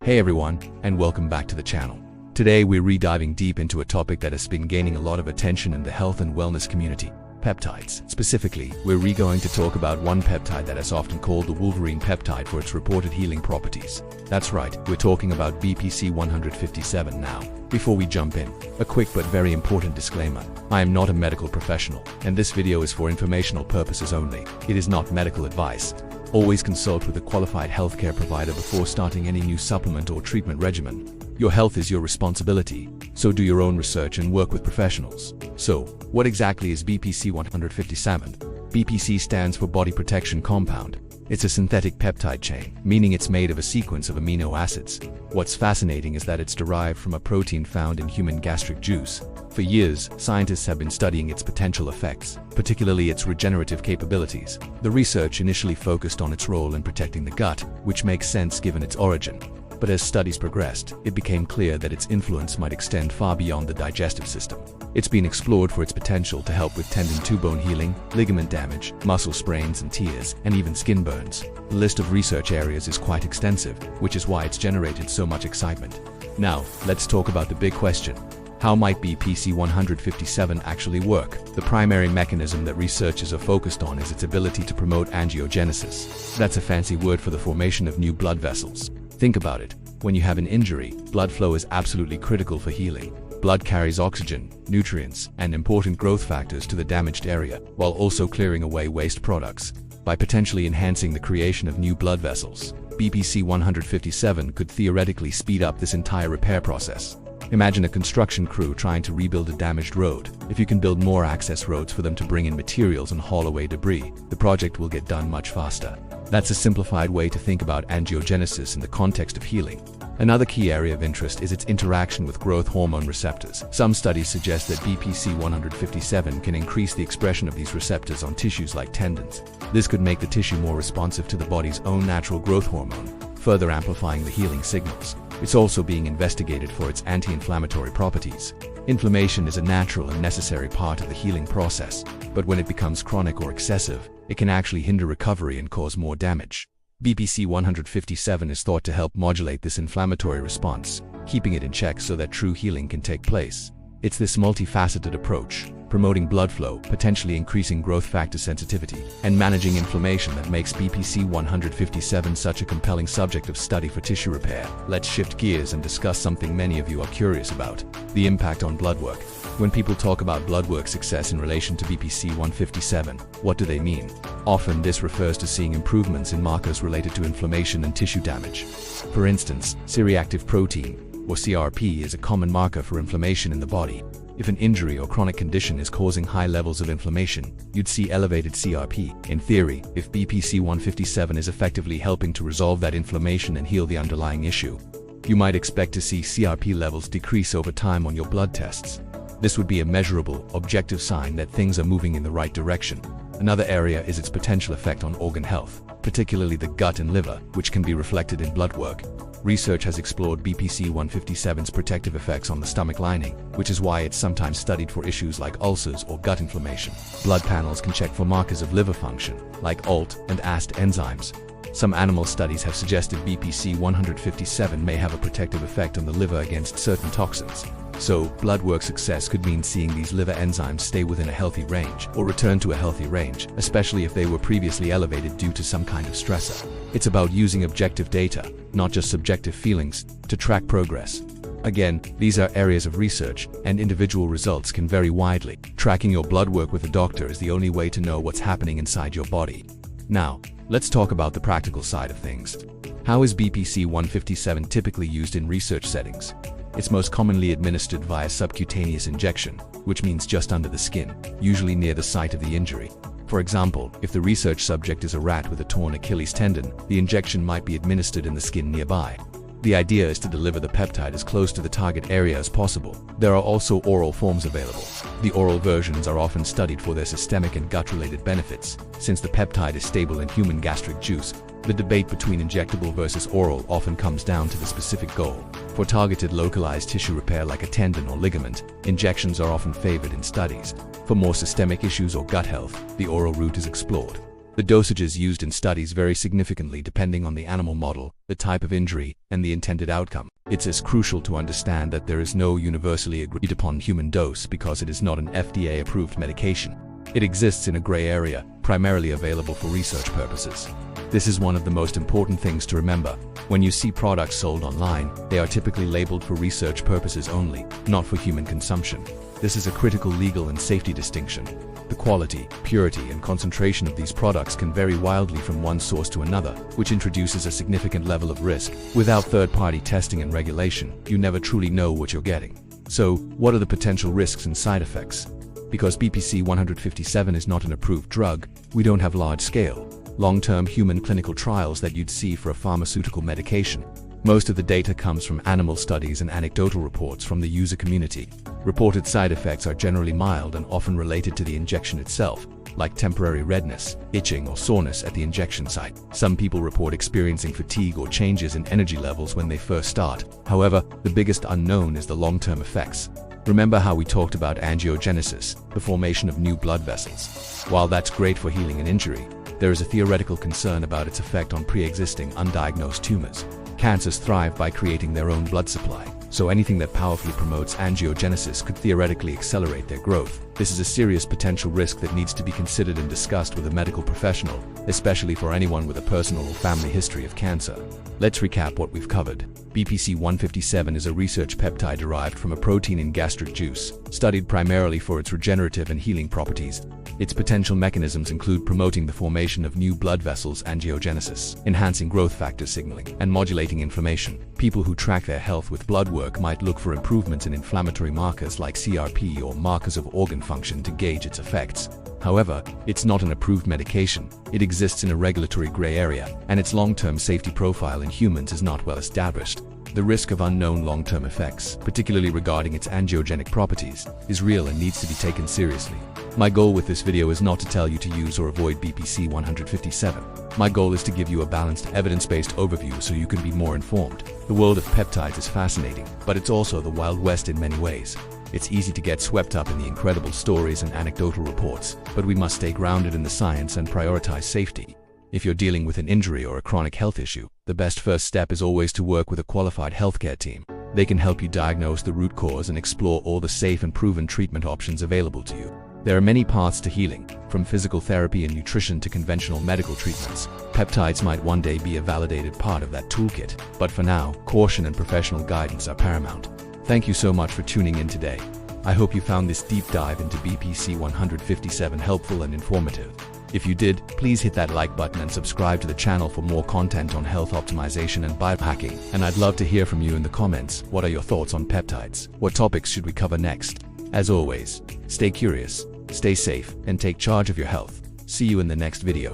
Hey everyone, and welcome back to the channel. Today we're re-diving deep into a topic that has been gaining a lot of attention in the health and wellness community: peptides. Specifically, we're going to talk about one peptide that is often called the Wolverine peptide for its reported healing properties. That's right, we're talking about BPC 157 now. Before we jump in, a quick but very important disclaimer. I am not a medical professional, and this video is for informational purposes only. It is not medical advice. Always consult with a qualified healthcare provider before starting any new supplement or treatment regimen. Your health is your responsibility, so do your own research and work with professionals. So, what exactly is BPC 157? BPC stands for Body Protection Compound. It's a synthetic peptide chain, meaning it's made of a sequence of amino acids. What's fascinating is that it's derived from a protein found in human gastric juice. For years, scientists have been studying its potential effects, particularly its regenerative capabilities. The research initially focused on its role in protecting the gut, which makes sense given its origin. But as studies progressed, it became clear that its influence might extend far beyond the digestive system. It's been explored for its potential to help with tendon-to-bone healing, ligament damage, muscle sprains and tears, and even skin burns. The list of research areas is quite extensive, which is why it's generated so much excitement. Now, let's talk about the big question. How might BPC 157 actually work? The primary mechanism that researchers are focused on is its ability to promote angiogenesis. That's a fancy word for the formation of new blood vessels. Think about it. When you have an injury, blood flow is absolutely critical for healing. Blood carries oxygen, nutrients, and important growth factors to the damaged area, while also clearing away waste products. By potentially enhancing the creation of new blood vessels, BPC 157 could theoretically speed up this entire repair process. Imagine a construction crew trying to rebuild a damaged road. If you can build more access roads for them to bring in materials and haul away debris, the project will get done much faster. That's a simplified way to think about angiogenesis in the context of healing. Another key area of interest is its interaction with growth hormone receptors. Some studies suggest that BPC 157 can increase the expression of these receptors on tissues like tendons. This could make the tissue more responsive to the body's own natural growth hormone, further amplifying the healing signals. It's also being investigated for its anti-inflammatory properties. Inflammation is a natural and necessary part of the healing process, but when it becomes chronic or excessive, it can actually hinder recovery and cause more damage. BPC 157 is thought to help modulate this inflammatory response, keeping it in check so that true healing can take place. It's this multifaceted approach, promoting blood flow, potentially increasing growth factor sensitivity, and managing inflammation that makes BPC 157 such a compelling subject of study for tissue repair. Let's shift gears and discuss something many of you are curious about: the impact on blood work. When people talk about blood work success in relation to BPC 157, what do they mean? Often this refers to seeing improvements in markers related to inflammation and tissue damage. For instance, C-reactive protein, or CRP, is a common marker for inflammation in the body. If an injury or chronic condition is causing high levels of inflammation, you'd see elevated CRP. In theory, if BPC 157 is effectively helping to resolve that inflammation and heal the underlying issue, you might expect to see CRP levels decrease over time on your blood tests. This would be a measurable, objective sign that things are moving in the right direction. Another area is its potential effect on organ health, particularly the gut and liver, which can be reflected in blood work. Research has explored BPC 157's protective effects on the stomach lining, which is why it's sometimes studied for issues like ulcers or gut inflammation. Blood panels can check for markers of liver function, like ALT and AST enzymes. Some animal studies have suggested BPC 157 may have a protective effect on the liver against certain toxins. So, blood work success could mean seeing these liver enzymes stay within a healthy range, or return to a healthy range, especially if they were previously elevated due to some kind of stressor. It's about using objective data, not just subjective feelings, to track progress. Again, these are areas of research, and individual results can vary widely. Tracking your blood work with a doctor is the only way to know what's happening inside your body. Now, let's talk about the practical side of things. How is BPC 157 typically used in research settings? It's most commonly administered via subcutaneous injection, which means just under the skin, usually near the site of the injury. For example, if the research subject is a rat with a torn Achilles tendon, the injection might be administered in the skin nearby. The idea is to deliver the peptide as close to the target area as possible. There are also oral forms available. The oral versions are often studied for their systemic and gut-related benefits. Since the peptide is stable in human gastric juice, the debate between injectable versus oral often comes down to the specific goal. For targeted localized tissue repair like a tendon or ligament, injections are often favored in studies. For more systemic issues or gut health, the oral route is explored. The dosages used in studies vary significantly depending on the animal model, the type of injury, and the intended outcome. It's as crucial to understand that there is no universally agreed upon human dose because it is not an FDA-approved medication. It exists in a gray area, primarily available for research purposes. This is one of the most important things to remember. When you see products sold online, they are typically labeled for research purposes only, not for human consumption. This is a critical legal and safety distinction. The quality, purity, and concentration of these products can vary wildly from one source to another, which introduces a significant level of risk. Without third-party testing and regulation, you never truly know what you're getting. So, what are the potential risks and side effects? Because BPC 157 is not an approved drug, we don't have large-scale, long-term human clinical trials that you'd see for a pharmaceutical medication. Most of the data comes from animal studies and anecdotal reports from the user community. Reported side effects are generally mild and often related to the injection itself, like temporary redness, itching, or soreness at the injection site. Some people report experiencing fatigue or changes in energy levels when they first start. However, the biggest unknown is the long-term effects. Remember how we talked about angiogenesis, the formation of new blood vessels? While that's great for healing an injury, there is a theoretical concern about its effect on pre-existing undiagnosed tumors. Cancers thrive by creating their own blood supply, so anything that powerfully promotes angiogenesis could theoretically accelerate their growth. This is a serious potential risk that needs to be considered and discussed with a medical professional, especially for anyone with a personal or family history of cancer. Let's recap what we've covered. BPC 157 is a research peptide derived from a protein in gastric juice, studied primarily for its regenerative and healing properties. Its potential mechanisms include promoting the formation of new blood vessels, angiogenesis, enhancing growth factor signaling, and modulating inflammation. People who track their health with blood work might look for improvements in inflammatory markers like CRP or markers of organ function to gauge its effects. However, it's not an approved medication. It exists in a regulatory gray area, and its long-term safety profile in humans is not well established. The risk of unknown long-term effects, particularly regarding its angiogenic properties, is real and needs to be taken seriously. My goal with this video is not to tell you to use or avoid BPC 157. My goal is to give you a balanced, evidence-based overview so you can be more informed. The world of peptides is fascinating, but it's also the Wild West in many ways. It's easy to get swept up in the incredible stories and anecdotal reports, but we must stay grounded in the science and prioritize safety. If you're dealing with an injury or a chronic health issue, the best first step is always to work with a qualified healthcare team. They can help you diagnose the root cause and explore all the safe and proven treatment options available to you. There are many paths to healing, from physical therapy and nutrition to conventional medical treatments. Peptides might one day be a validated part of that toolkit, but for now, caution and professional guidance are paramount. Thank you so much for tuning in today. I hope you found this deep dive into BPC 157 helpful and informative. If you did, please hit that like button and subscribe to the channel for more content on health optimization and biohacking. And I'd love to hear from you in the comments. What are your thoughts on peptides? What topics should we cover next? As always, stay curious, stay safe, and take charge of your health. See you in the next video.